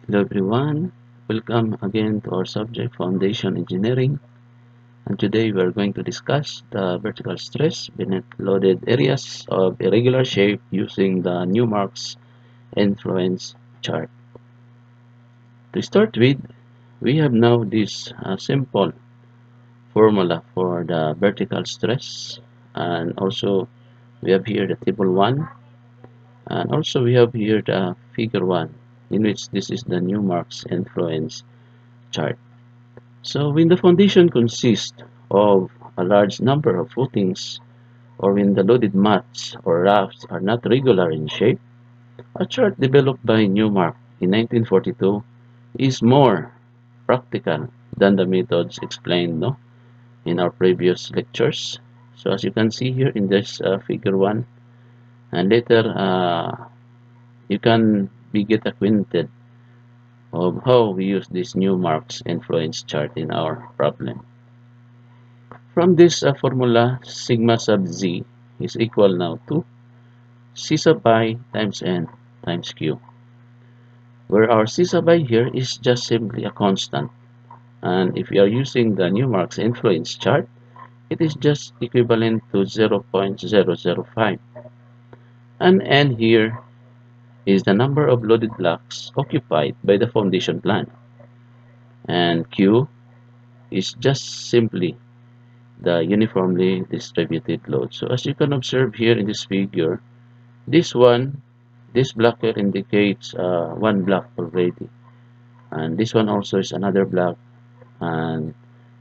Hello everyone, welcome again to our subject Foundation Engineering, and today we are going to discuss the vertical stress beneath loaded areas of irregular shape using the Newmark's influence chart. To start with, we have now this simple formula for the vertical stress, and also we have here the table 1, and also we have here the figure 1, in which this is the Newmark's influence chart. So when the foundation consists of a large number of footings, or when the loaded mats or rafts are not regular in shape, a chart developed by Newmark in 1942 is more practical than the methods explained in our previous lectures. So as you can see here in this figure 1, and later you can be get acquainted of how we use this Newmark's influence chart in our problem. From this formula, sigma sub z is equal now to c sub I times n times q, where our c sub I here is just simply a constant. And if we are using the Newmark's influence chart, it is just equivalent to 0.005. And n here is the number of loaded blocks occupied by the foundation plan. And q is just simply the uniformly distributed load. So as you can observe here in this figure, this block here indicates one block already, and this one also is another block, and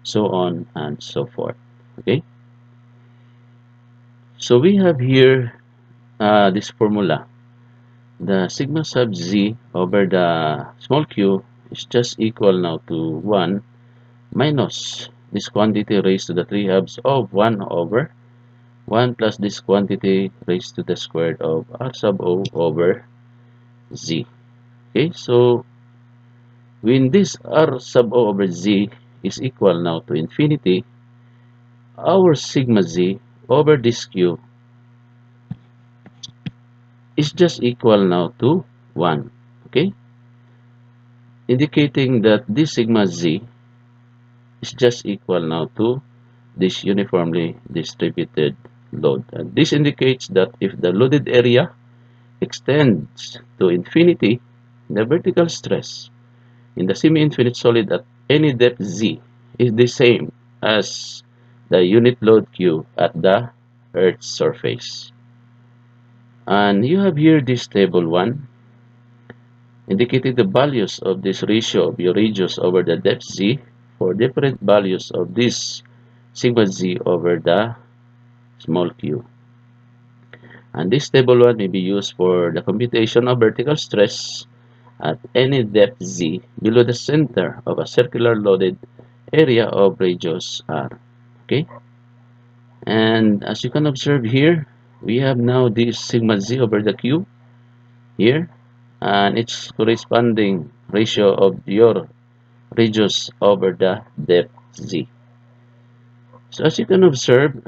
so on and so forth. Okay, so we have here this formula. The sigma sub z over the small q is just equal now to 1 minus this quantity raised to the 3 halves of 1 over 1 plus this quantity raised to the square of r sub o over z. Okay, so when this r sub o over z is equal now to infinity, our sigma z over this q is just equal now to 1. Okay, indicating that this sigma z is just equal now to this uniformly distributed load. And this indicates that if the loaded area extends to infinity, the vertical stress in the semi-infinite solid at any depth z is the same as the unit load q at the Earth's surface. And you have here this table 1 indicating the values of this ratio of your radius over the depth z for different values of this sigma z over the small q. And this table 1 may be used for the computation of vertical stress at any depth z below the center of a circular loaded area of radius r. Okay, and as you can observe here, we have now this sigma z over the q here, and its corresponding ratio of your radius over the depth z. So as you can observe,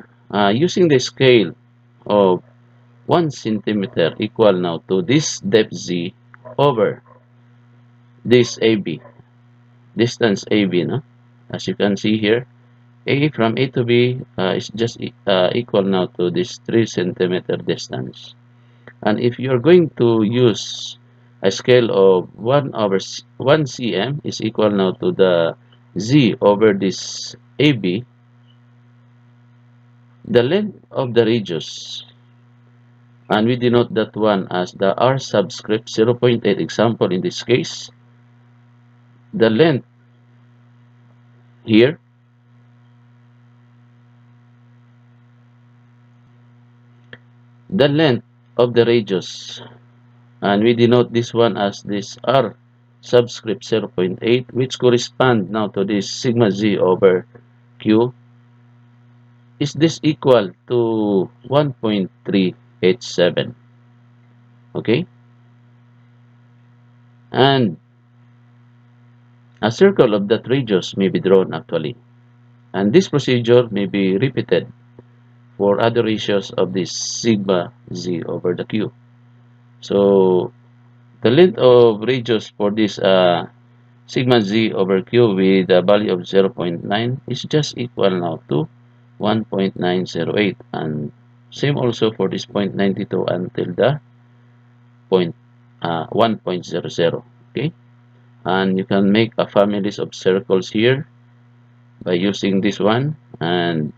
using the scale of 1 centimeter equal now to this depth z over this AB, distance AB, no? As you can see here, A from A to B is just equal now to this 3 centimeter distance. And if you're going to use a scale of 1 over 1 cm is equal now to the Z over this AB, the length of the radius, and we denote that one as the R subscript 0.8 example in this case, the length here the length of the radius, and we denote this one as this R subscript 0.8, which correspond now to this sigma z over q, is this equal to 1.387. Okay, and a circle of that radius may be drawn actually, and this procedure may be repeated for other ratios of this sigma z over the q. So The length of radius for this sigma z over q with a value of 0.9 is just equal now to 1.908, and same also for this 0.92 until the point 1.00. Okay, and you can make a families of circles here by using this one, and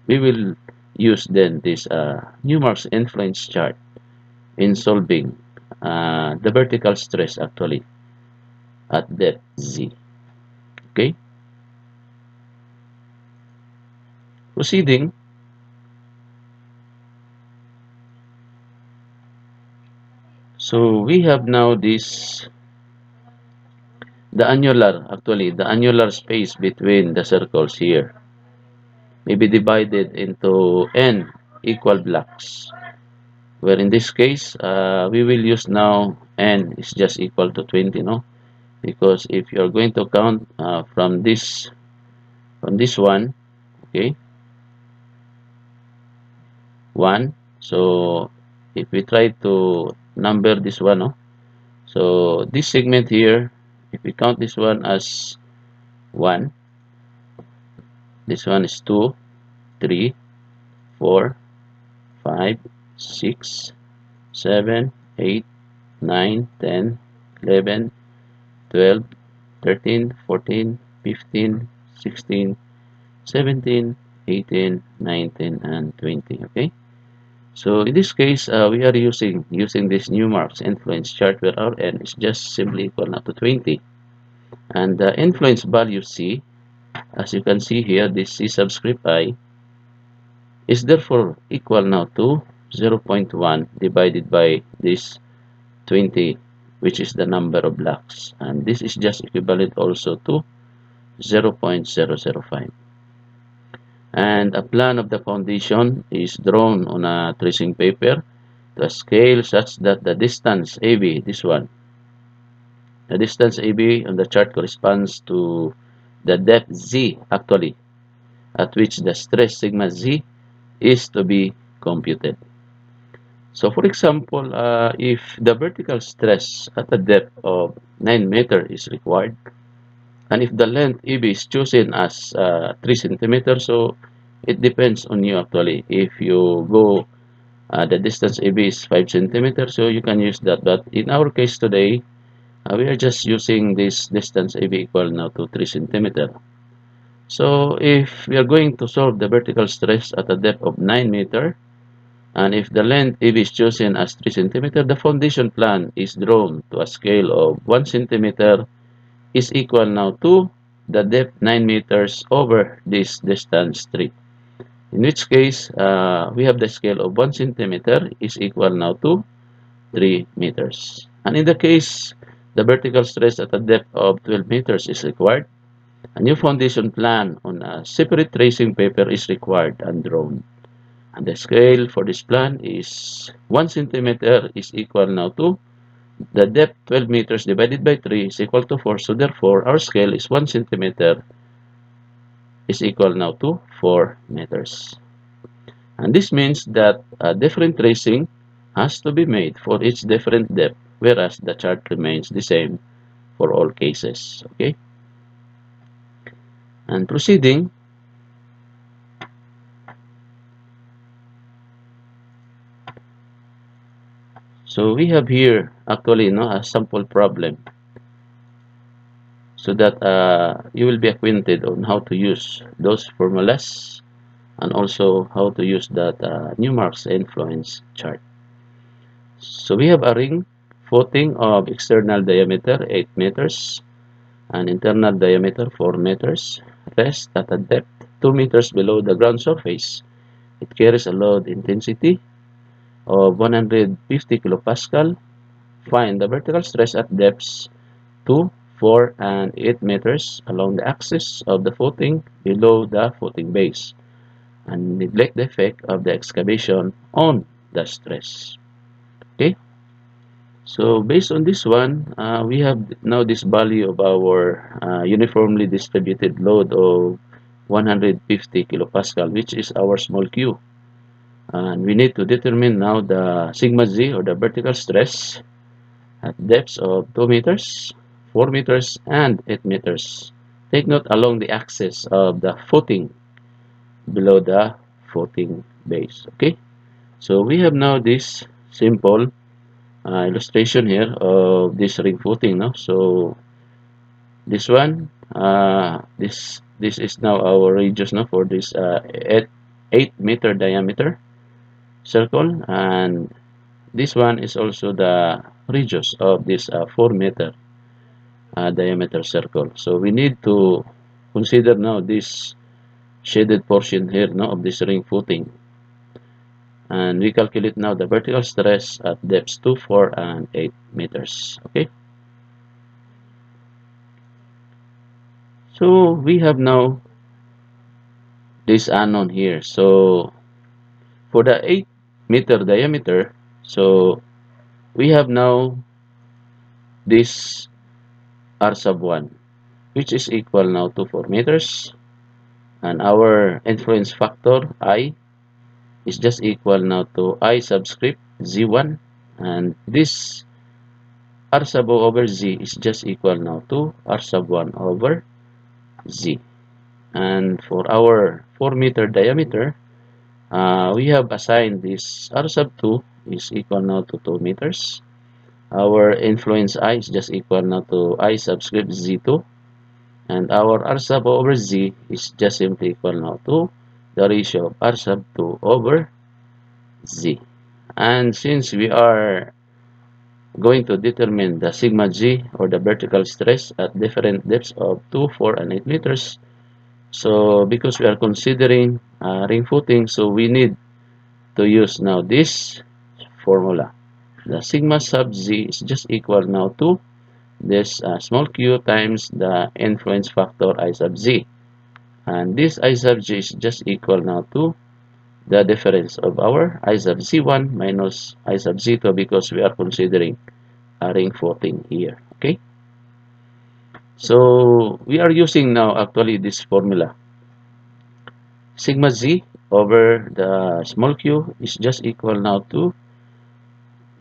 we will use then this Newmark's influence chart in solving the vertical stress actually at depth z. Okay, proceeding. So we have now this, the annular space between the circles here may be divided into n equal blocks, where in this case we will use now n is just equal to 20, no? Because if you're going to count from this one, okay, 1. So if we try to number this one, no? So this segment here, if we count this one as 1, this one is 2, 3, 4, 5, 6, 7, 8, 9, 10, 11, 12, 13, 14, 15, 16, 17, 18, 19, and 20. Okay. So in this case, we are using this Newmark's influence chart where our n is just simply equal now to 20, and the influence value c, as you can see here, this c subscript I is therefore equal now to 0.1 divided by this 20, which is the number of blocks, and this is just equivalent also to 0.005. And a plan of the foundation is drawn on a tracing paper to a scale such that the distance AB, this one, the distance AB on the chart corresponds to the depth Z actually, at which the stress sigma Z is to be computed. So for example, if the vertical stress at a depth of 9 meters is required, and if the length EB is chosen as 3 centimeters, so it depends on you actually. If you go, the distance EB is 5 centimeters, so you can use that. But in our case today, we are just using this distance EB equal now to 3 centimeters. So if we are going to solve the vertical stress at a depth of 9 meters, and if the length EB is chosen as 3 centimeters, the foundation plan is drawn to a scale of 1 centimeter is equal now to the depth 9 meters over this distance 3. In which case, we have the scale of 1 centimeter is equal now to 3 meters. And in the case, the vertical stress at a depth of 12 meters is required, a new foundation plan on a separate tracing paper is required and drawn. And the scale for this plan is 1 centimeter is equal now to the depth 12 meters divided by 3 is equal to 4. So therefore, our scale is 1 centimeter is equal now to 4 meters. And this means that a different tracing has to be made for each different depth, whereas the chart remains the same for all cases. Okay. And proceeding, so we have here actually a sample problem, so that you will be acquainted on how to use those formulas and also how to use that Newmark's influence chart. So we have a ring footing of external diameter 8 meters and internal diameter 4 meters, rest at a depth 2 meters below the ground surface. It carries a load intensity of 150 kilopascal. Find the vertical stress at depths 2, 4, and 8 meters along the axis of the footing below the footing base, and neglect the effect of the excavation on the stress. Okay, so based on this one, we have now this value of our uniformly distributed load of 150 kilopascal, which is our small q, and we need to determine now the sigma z, or the vertical stress, at depths of 2 meters, 4 meters, and 8 meters. Take note along the axis of the footing below the footing base. Okay, so we have now this simple illustration here of this ring footing. No, so this one, this is now our radius, no, for this 8 meter diameter circle, and this one is also the radius of this 4 meter diameter circle. So we need to consider now this shaded portion here, no, of this ring footing, and we calculate now the vertical stress at depths 2, 4, and 8 meters. Okay, so we have now this unknown here. So for the 8 meter diameter, so we have now this r sub 1, which is equal now to 4 meters, and our influence factor I is just equal now to I subscript z1, and this r sub O over z is just equal now to r sub 1 over z. And for our 4 meter diameter, we have assigned this r sub 2 is equal now to 2 meters. Our influence I is just equal now to I subscript z2, and our r sub over z is just simply equal now to the ratio of r sub 2 over z. And since we are going to determine the sigma g, or the vertical stress, at different depths of 2, 4, and 8 meters, so because we are considering ring footing, so we need to use now this formula. The sigma sub z is just equal now to this small q times the influence factor I sub z. And this I sub j is just equal now to the difference of our I sub z1 minus I sub z2, because we are considering a ring footing here. Okay, so we are using now actually this formula. Sigma z over the small q is just equal now to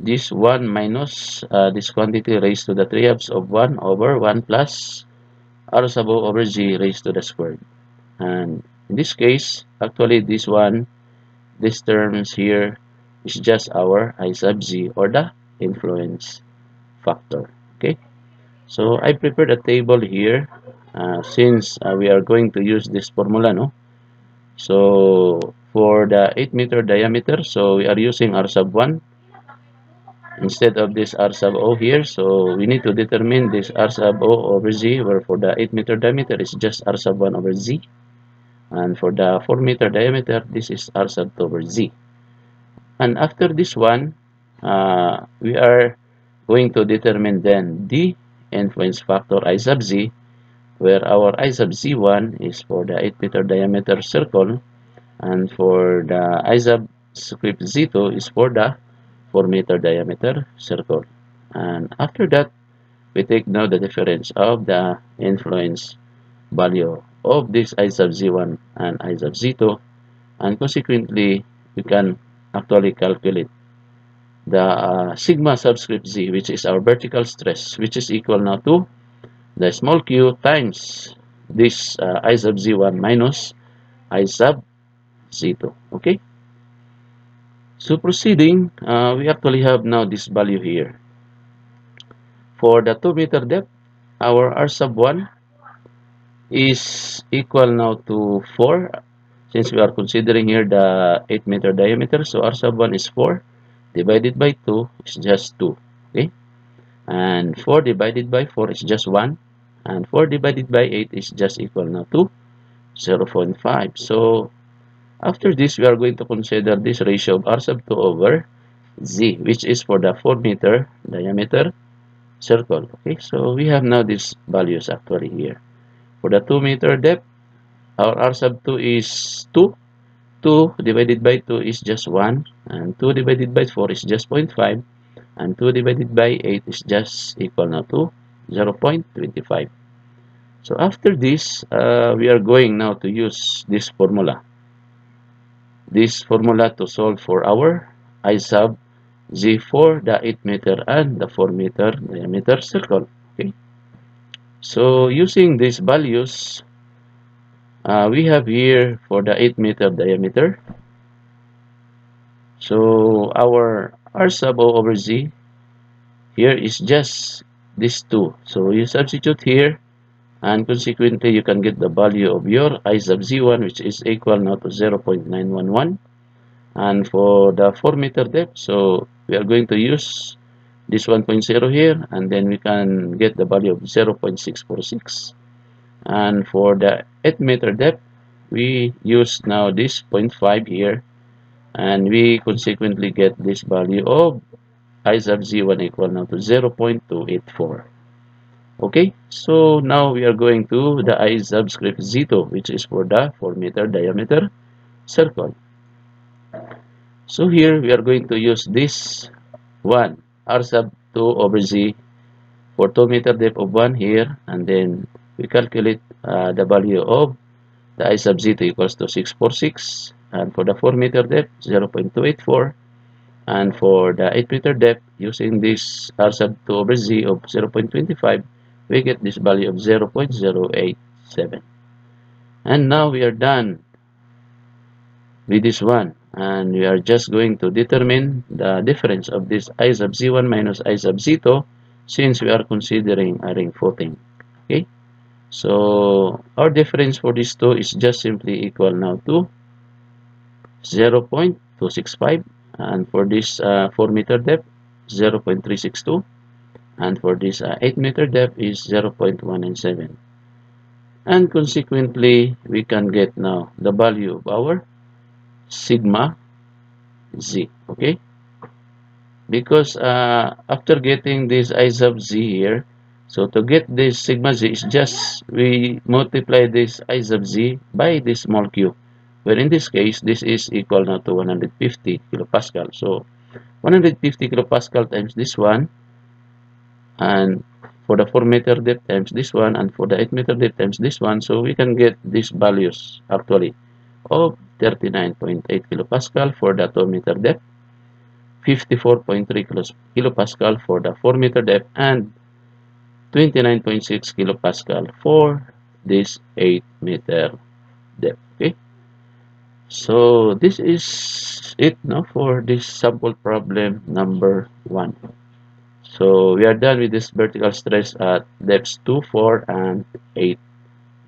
this 1 minus this quantity raised to the 3 halves of 1 over 1 plus r sub O over z raised to the squared. And in this case, actually this one, this terms here is just our I sub z, or the influence factor. Okay, so I prepared a table here since we are going to use this formula, no? So for the 8 meter diameter, so we are using r sub 1 instead of this r sub O here. So we need to determine this r sub O over z, where for the 8 meter diameter is just r sub 1 over z. And for the 4 meter diameter, this is r sub 2 over z. And after this one, we are going to determine then the influence factor I sub z, where our I sub z1 is for the 8 meter diameter circle, and for the I sub script z2 is for the 4 meter diameter circle. And after that, we take now the difference of the influence value of this I sub z1 and I sub z2, and consequently we can actually calculate the sigma subscript z, which is our vertical stress, which is equal now to the small q times this I sub z1 minus I sub z2. Okay, so proceeding, we actually have now this value here. For the 2 meter depth, our r sub 1 is equal now to 4, since we are considering here the 8 meter diameter. So r sub 1 is 4 divided by 2 is just 2. Okay, and 4 divided by 4 is just 1, and 4 divided by 8 is just equal now to 0.5. So after this, we are going to consider this ratio of r sub 2 over z, which is for the 4 meter diameter circle. Okay, so we have now these values actually here. For the 2 meter depth, our r sub 2 is 2. 2 divided by 2 is just 1, and 2 divided by 4 is just 0.5, and 2 divided by 8 is just equal now to 0.25. So after this, we are going now to use this formula. This formula to solve for our I sub Z for the 8 meter and the 4 meter diameter circle. Okay. So using these values, we have here for the 8 meter diameter. So our R sub O over Z here is just these two. So you substitute here, and consequently you can get the value of your I sub Z1, which is equal now to 0.911. And for the 4 meter depth, so we are going to use this 1.0 here, and then we can get the value of 0.646. And for the 8 meter depth, we use now this zero point 0.5 here, and we consequently get this value of I sub Z1 equal now to 0.284. Okay, so now we are going to the I subscript Z2, which is for the 4 meter diameter circle. So here we are going to use this 1 R sub 2 over Z for 2 meter depth of 1 here, and then we calculate the value of the I sub Z2 equals to 646, and for the 4 meter depth 0.284, and for the 8 meter depth using this R sub 2 over Z of 0.25, we get this value of 0.087. And now we are done with this one, and we are just going to determine the difference of this I sub Z1 minus I sub Z2, since we are considering a ring footing. Okay, so our difference for these two is just simply equal now to 0.265, and for this 4 meter depth 0.362, and for this 8 meter depth is 0.197, and consequently we can get now the value of our sigma Z. Okay, because after getting this I sub Z here, so to get this sigma Z is just we multiply this I sub Z by this small q, where in this case this is equal now to 150 kilopascal. So 150 kilopascal times this one, and for the 4 meter depth times this one, and for the 8 meter depth times this one, so we can get these values actually of 39.8 kilopascal for the 2 meter depth, 54.3 kilopascal for the 4 meter depth, and 29.6 kilopascal for this 8 meter depth. Okay, so this is it now for this sample problem number 1. So we are done with this vertical stress at depths 2, 4, and 8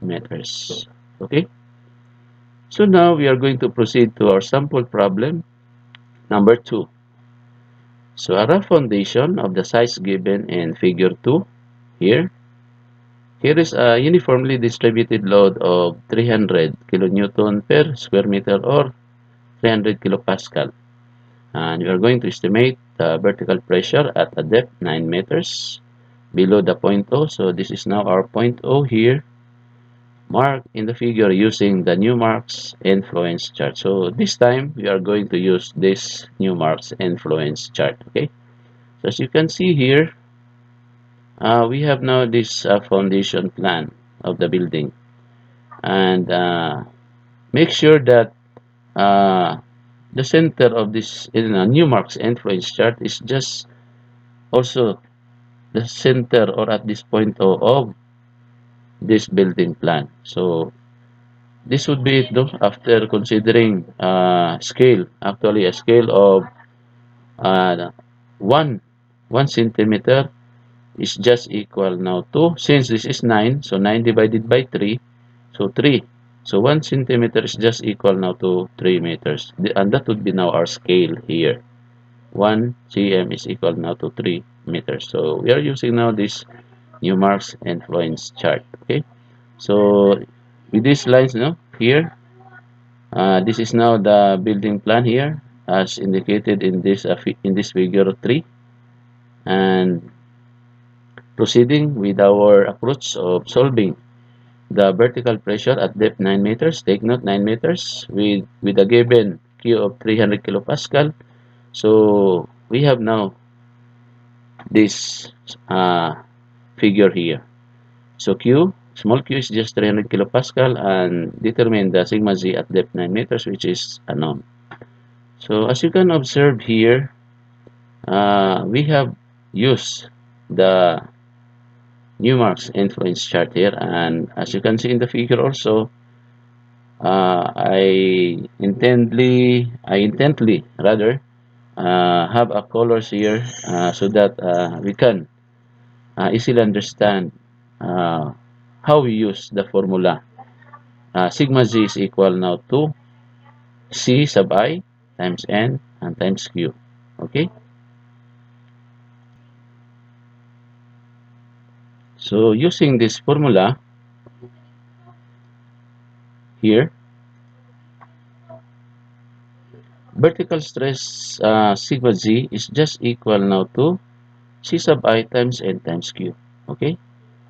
meters. Okay, so now we are going to proceed to our sample problem number 2. So a rough foundation of the size given in figure 2 here. Here is a uniformly distributed load of 300 kilonewton per square meter, or 300 kilopascal. And we are going to estimate the vertical pressure at a depth 9 meters below the point O. So this is now our point O here, marked in the figure using the Newmark's influence chart. So this time we are going to use this Newmark's influence chart. Okay, so as you can see here, we have now this foundation plan of the building, and make sure that the center of this Newmark's influence chart is just also the center or at this point of this building plan. So this would be it though, after considering scale, actually a scale of uh, 1 1 centimeter is just equal now to, since this is 9, so 9 divided by 3, so 3. So 1 centimeter is just equal now to 3 meters. And that would be now our scale here. 1 cm is equal now to 3 meters. So we are using now this Newmark's influence chart. Okay, so with these lines now here, this is now the building plan here as indicated in this figure 3, and proceeding with our approach of solving the vertical pressure at depth 9 meters. Take note, 9 meters with a given Q of 300 kilopascal. So we have now this figure here. So Q, small q is just 300 kilopascal, and determine the sigma z at depth 9 meters, which is unknown. So as you can observe here, We have used the Newmark's influence chart here, and as you can see in the figure also, I intently rather have a colors here so that we can easily understand uh, how we use the formula. Sigma z is equal now to c sub I times n and times q. Okay, so using this formula here, vertical stress sigma z is just equal now to c sub I times n times q. Okay,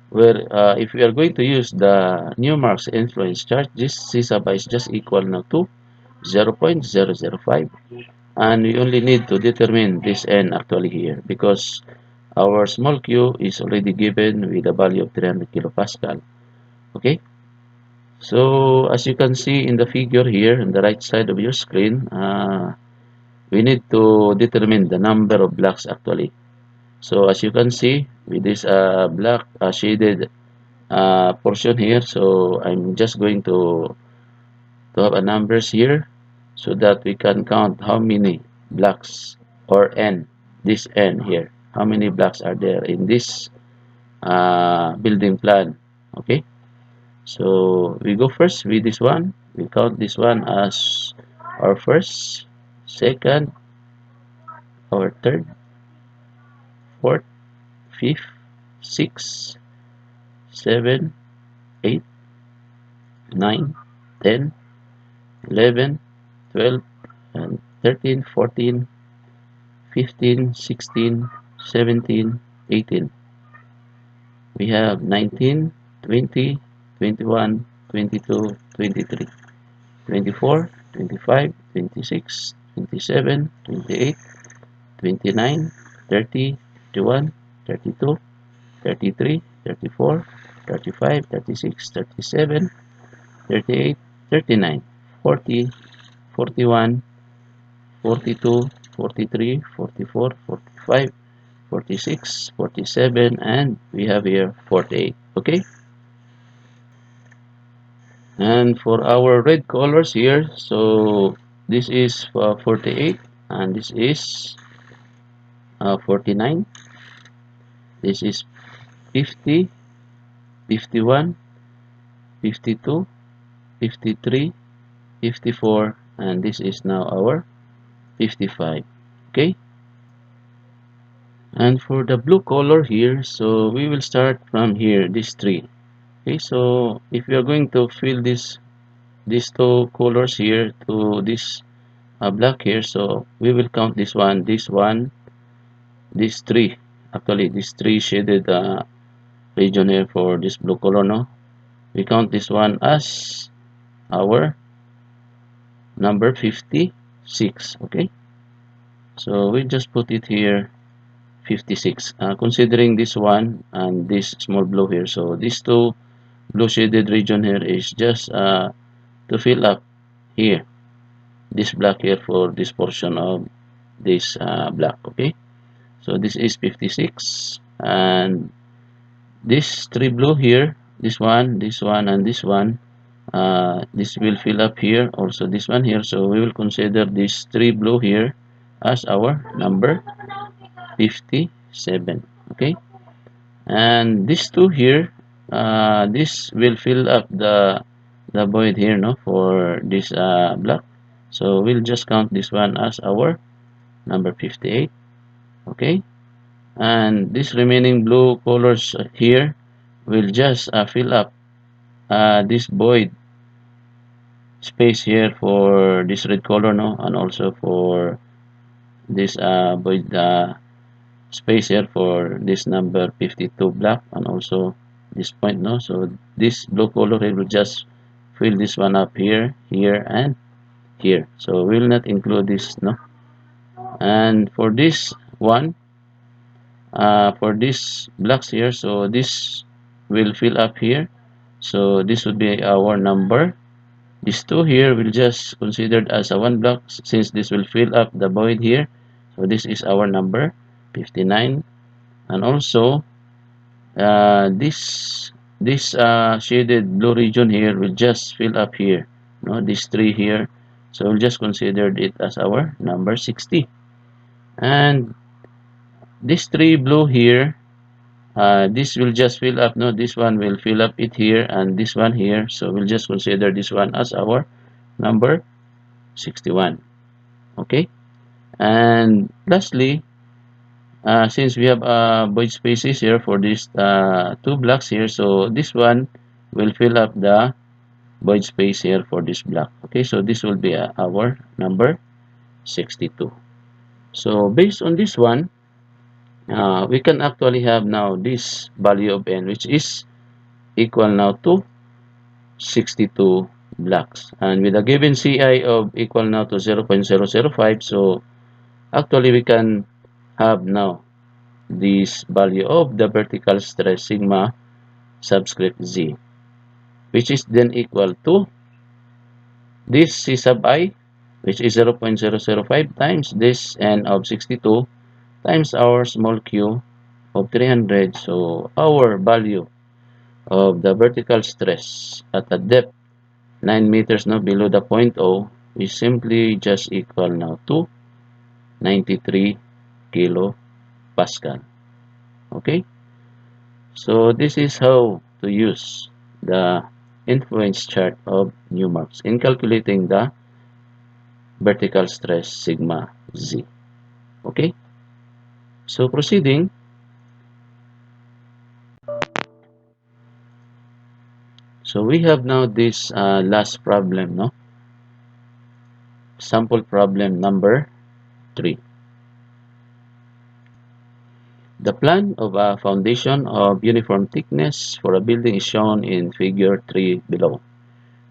where if we are going to use the Newmark's influence chart, this c sub I is just equal now to 0.005, and we only need to determine this n actually here because our small q is already given with a value of 300 kilopascal. Okay, so as you can see in the figure here on the right side of your screen, we need to determine the number of blocks actually. So as you can see with this black shaded portion here, so I'm just going to have a numbers here so that we can count how many blocks or n, this n here, how many blocks are there in this building plan. Okay, so we go first with this one. We count this one as our first, second, our third, fourth, fifth, sixth, seven, 8, 9, 10, 11, 12, and 13, 14, 15, 16, 17, 18. We have 19, 20, 21, 22, 23, 24, 25, 26, 27, 28, 29, 30, 31, 32, 33, 34, 35, 36, 37, 38, 39, 40, 41, 42, 43, 44, 45, 46, 47, and we have here 48. Okay, and for our red colors here, so this is 48 and this is 49, this is 50, 51, 52, 53, 54, and this is now our 55. Okay, and for the blue color here, so we will start from here, this tree. Okay, so if we are going to fill these two colors here to this black here, so we will count this one, this three, actually this three shaded region here for this blue color, no, we count this one as our number 56. Okay, so we just put it here 56, considering this one and this small blue here, so these two blue shaded region here is just to fill up here this black here for this portion of this black. Okay, so this is 56, and this three blue here, this one and this one, this will fill up here, also this one here, so we will consider this three blue here as our number 57. Okay, and these two here, this will fill up the void here, no, for this black, so we'll just count this one as our number 58. Okay, and this remaining blue colors here will just fill up this void space here for this red color, no, and also for this void space here for this number 52 black, and also this point, no, so this blue color here will just fill this one up here, here, and here, so we will not include this, no. And for this one, for this blocks here, so this will fill up here, so this would be our number. These two here will just considered as a one block since this will fill up the void here, So this is our number 59. And also this shaded blue region here will just fill up here, no, this tree here. So we'll just consider it as our number 60. And this tree blue here, this will just fill up, no, this one will fill up it here and this one here. So we'll just consider this one as our number 61. Okay. And lastly, since we have void spaces here for these two blocks here, so this one will fill up the void space here for this block. Okay, so this will be our number 62. So based on this one, we can actually have now this value of n, which is equal now to 62 blocks. And with a given CI of equal now to 0.005, so actually we can have now this value of the vertical stress sigma subscript z, which is then equal to this c sub I, which is 0.005 times this n of 62 times our small q of 300. So our value of the vertical stress at a depth 9 meters now below the point O is simply just equal now to 93 kilopascal. Okay, so this is how to use the influence chart of Newmark in calculating the vertical stress sigma z. Okay, so proceeding, so we have now this last problem, no, sample problem number 3. The plan of a foundation of uniform thickness for a building is shown in figure 3 below.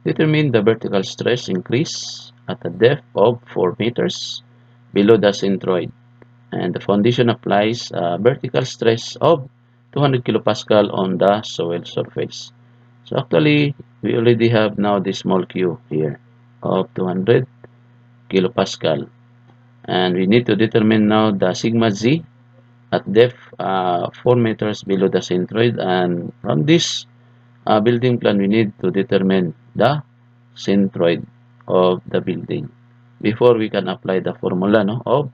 Determine the vertical stress increase at a depth of 4 meters below the centroid, and the foundation applies a vertical stress of 200 kilopascal on the soil surface. So actually, we already have now this small q here of 200 kilopascal, and we need to determine now the sigma z at depth 4 meters below the centroid. And from this building plan, we need to determine the centroid of the building before we can apply the formula, no, of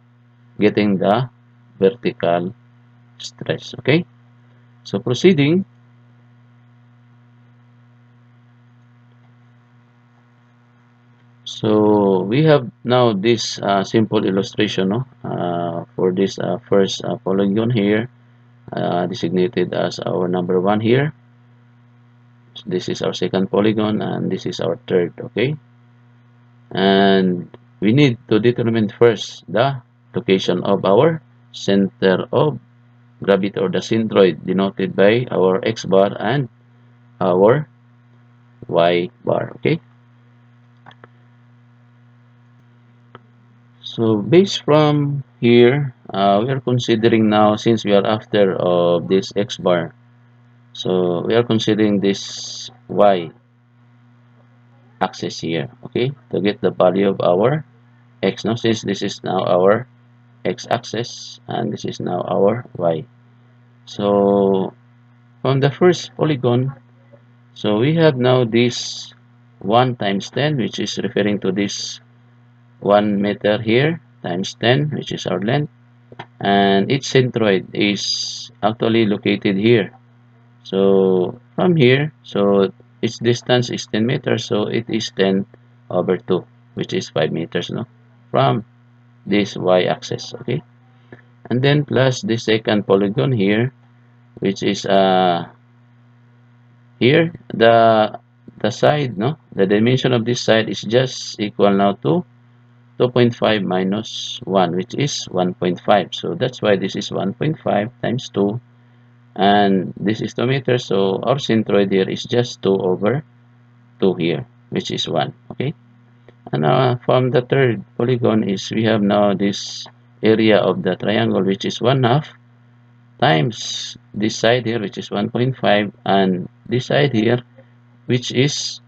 getting the vertical stress. Okay, so proceeding, so we have now this simple illustration, no, for this first polygon here, designated as our number 1 here. This is our second polygon and this is our third. Okay, and we need to determine first the location of our center of gravity, or the centroid, denoted by our x bar and our y bar. Okay, so based from here, we are considering now, since we are after of this x bar, so we are considering this y axis here, okay, to get the value of our x. Now since this is now our x-axis and this is now our y, so from the first polygon, so we have now this 1 times 10, which is referring to this 1 meter here, times 10, which is our length, and its centroid is actually located here. So from here, so its distance is 10 meters, so it is 10 over 2, which is 5 meters, no, from this y-axis. Okay, and then plus the second polygon here, which is here the side, no, the dimension of this side is just equal now to 2.5 minus 1, which is 1.5. So that's why this is 1.5 times 2, and this is 2 meters, so our centroid here is just 2 over 2 here, which is 1. Okay, and from the third polygon is we have now this area of the triangle, which is 1/2 times this side here, which is 1.5, and this side here, which is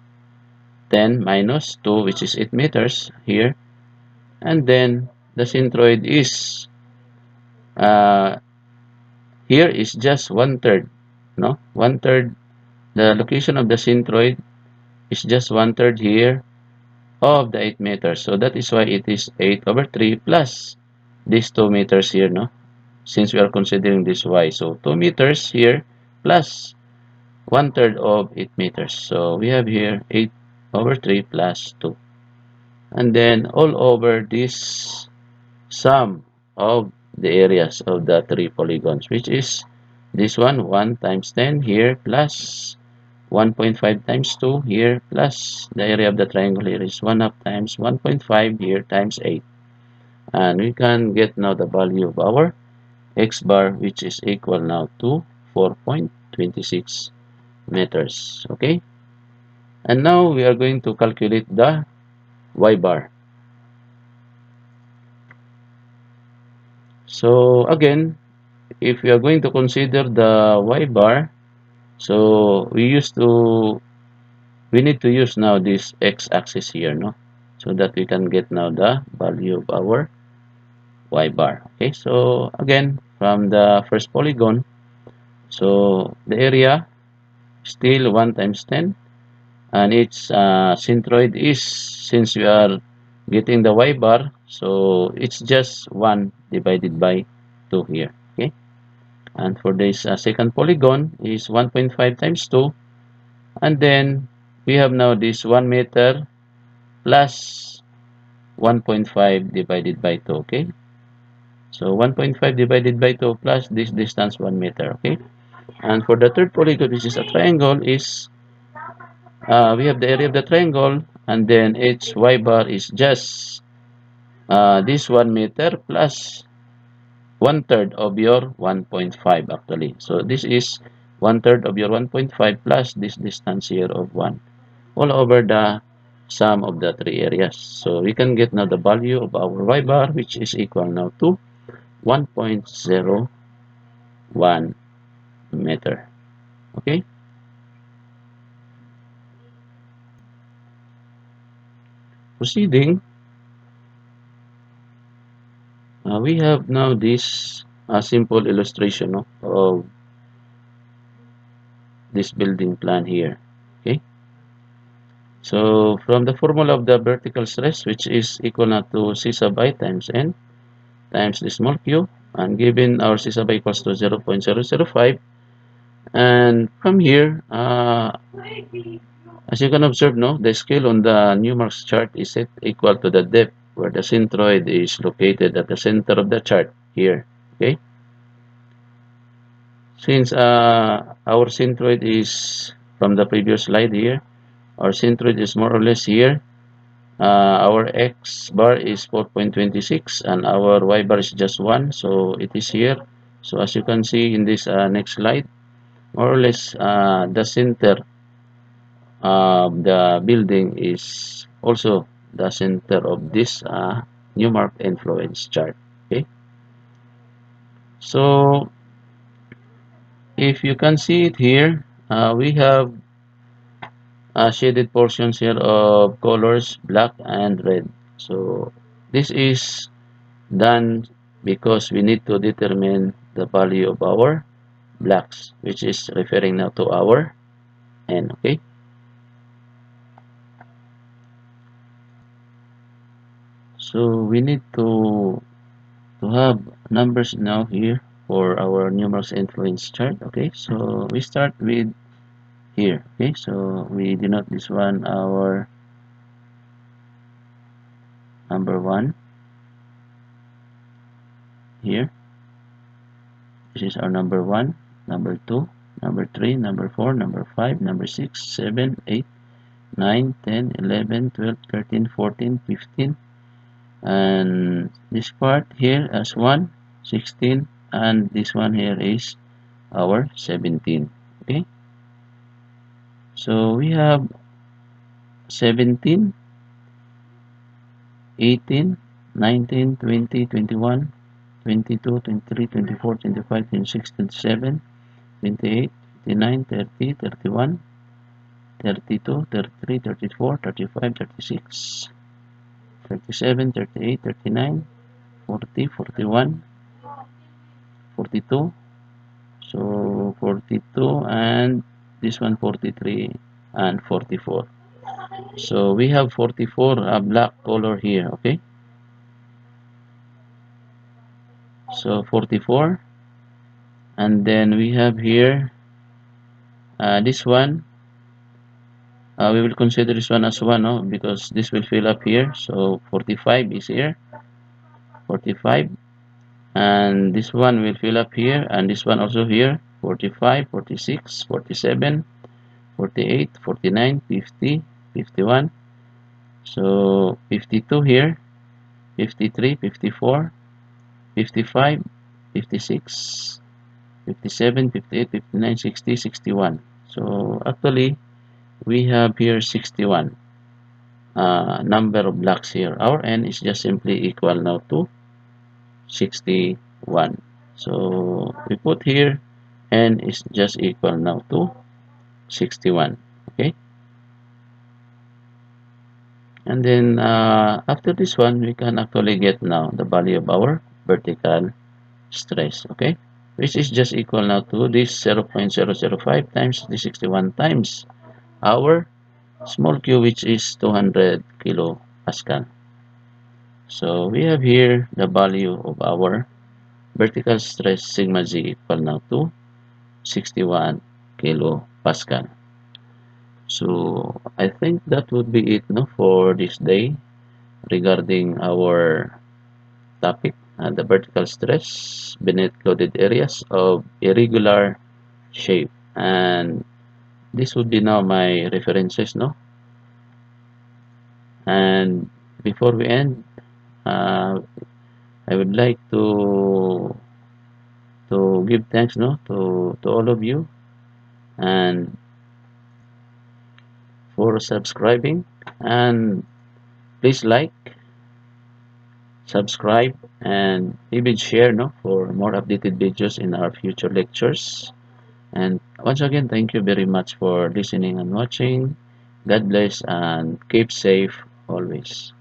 10 minus 2, which is 8 meters here, and then the centroid is uh, here is just one third, no, one third. The location of the centroid is just one third here of the 8 meters. So that is why it is 8 over 3 plus these 2 meters here, no? Since we are considering this y. So 2 meters here plus one third of 8 meters. So we have here 8 over 3 plus 2. And then all over this sum of the areas of the 3 polygons, which is this one, 1 times 10 here plus 1.5 times 2 here plus the area of the triangle here is 1 half times 1.5 here times 8. And we can get now the value of our x bar, which is equal now to 4.26 meters. Okay, and now we are going to calculate the y bar. So again, if we are going to consider the y bar, so we need to use now this x-axis here, no, so that we can get now the value of our y bar. Okay, so again, from the first polygon, so the area still 1 times 10, and its centroid is, since we are getting the y bar, so it's just 1 divided by 2 here. Okay, and for this second polygon is 1.5 times 2, and then we have now this 1 meter plus 1.5 divided by 2. Okay, so 1.5 divided by 2 plus this distance 1 meter. Okay, and for the third polygon, which is a triangle, is we have the area of the triangle, and then its y bar is just this 1 meter plus one third of your 1.5 actually. So this is one third of your 1.5 plus this distance here of 1 all over the sum of the three areas. So we can get now the value of our y bar, which is equal now to 1.01 meter. Okay, proceeding, we have now this simple illustration, no, of this building plan here. Okay, so from the formula of the vertical stress, which is equal now to c sub I times n times the small q, and given our c sub I equals to 0.005, and from here, as you can observe, no, the scale on the Newmark chart is set equal to the depth where the centroid is located at the center of the chart here. Okay, since our centroid is from the previous slide here, our centroid is more or less here. Our x bar is 4.26 and our y bar is just 1, so it is here. So as you can see in this next slide, more or less the center of the building is also the center of this Newmark influence chart. Okay, so if you can see it here, we have shaded portions here of colors black and red. So this is done because we need to determine the value of our blacks, which is referring now to our n. Okay, so we need to have numbers now here for our numerous influence chart. Okay, so we start with here. Okay, so we denote this one our number 1 here. This is our number 1, number 2, number 3, number 4, number 5, number 6, 7, 8, 9, 10, 11, 12, 13, 14, 15, and this part here as 1, 16, and this one here is our 17. Okay, so we have 17, 18, 19, 20, 21, 22, 23, 24, 25, 26, 27, 28, 29, 30, 31, 32, 33, 34, 35, 36, 37, 38, 39, 40, 41, 42. So 42 and this one 43 and 44. So we have 44 black color here, okay? So 44, and then we have here this one. We will consider this one as one, no? Because this will fill up here. So 45 is here, 45, and this one will fill up here, and this one also here, 45, 46, 47, 48, 49, 50, 51. So 52 here, 53, 54, 55, 56, 57, 58, 59, 60, 61. So actually, we have here 61 number of blocks here. Our n is just simply equal now to 61. So we put here n is just equal now to 61. Okay. And then after this one, we can actually get now the value of our vertical stress. Okay. Which is just equal now to this 0.005 times the 61 times our small q, which is 200 kilopascal. So we have here the value of our vertical stress sigma z equal now to 61 kilopascal. So I think that would be it, no, for this day regarding our topic, the vertical stress beneath loaded areas of irregular shape. And this would be now my references, no? And before we end, uh, I would like to give thanks, no, to all of you, and for subscribing, and please like, subscribe, and even share, no, for more updated videos in our future lectures. And once again, thank you very much for listening and watching. God bless and keep safe always.